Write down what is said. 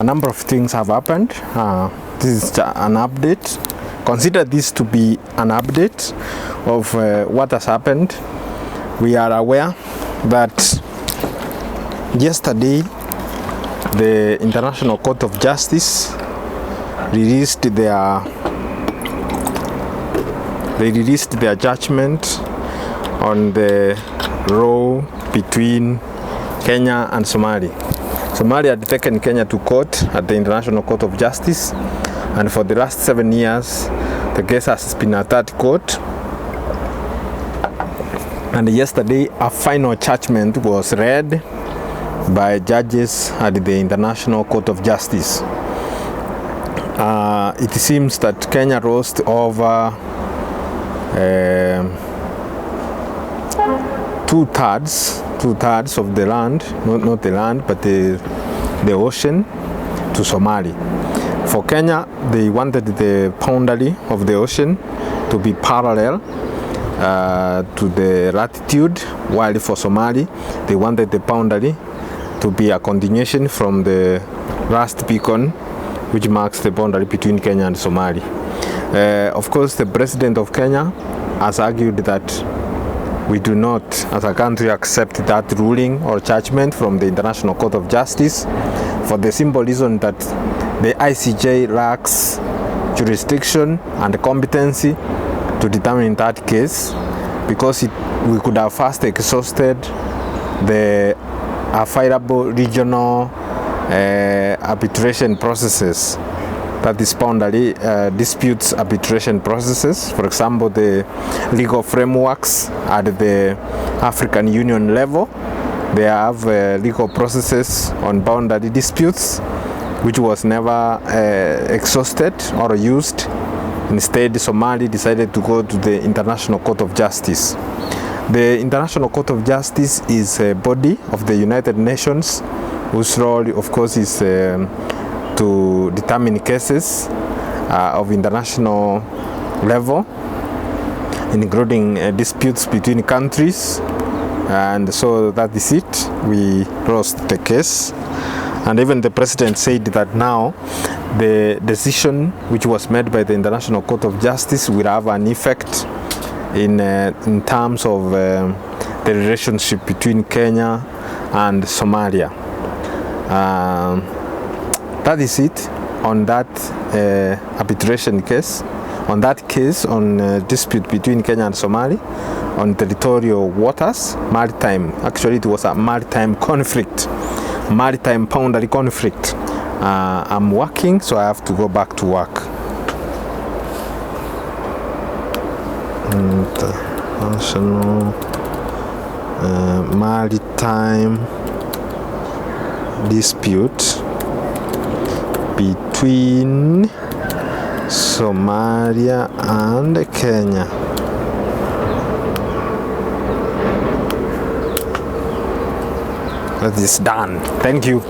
A number of things have happened. This is an update. Consider this to be an update of what has happened. We are aware that yesterday the International Court of Justice released their judgment on the row between Kenya and Somalia. Somalia had taken Kenya to court at the International Court of Justice, and for the last 7 years the case has been at that court. And yesterday a final judgment was read by judges at the International Court of Justice. It seems that Kenya lost over two-thirds of the land, not the land, but the ocean, to Somalia. For Kenya, they wanted the boundary of the ocean to be parallel to the latitude, while for Somalia, they wanted the boundary to be a continuation from the last beacon, which marks the boundary between Kenya and Somalia. Of course, the president of Kenya has argued that we do not, as a country, accept that ruling or judgment from the International Court of Justice for the simple reason that the ICJ lacks jurisdiction and competency to determine that case, because we could have first exhausted the available regional arbitration processes, that is boundary disputes arbitration processes. For example, the legal frameworks at the African Union level, they have legal processes on boundary disputes, which was never exhausted or used. Instead, Somalia decided to go to the International Court of Justice. The International Court of Justice is a body of the United Nations, whose role, of course, is to determine cases of international level, including disputes between countries. And so that is it. We lost the case. And even the president said that now the decision which was made by the International Court of Justice will have an effect in terms of the relationship between Kenya and Somalia. That is it on that arbitration case. On that case, on dispute between Kenya and Somalia on territorial waters, maritime. Actually, it was a maritime conflict, maritime boundary conflict. I'm working, so I have to go back to work. International maritime dispute between Somalia and Kenya. That is done. Thank you.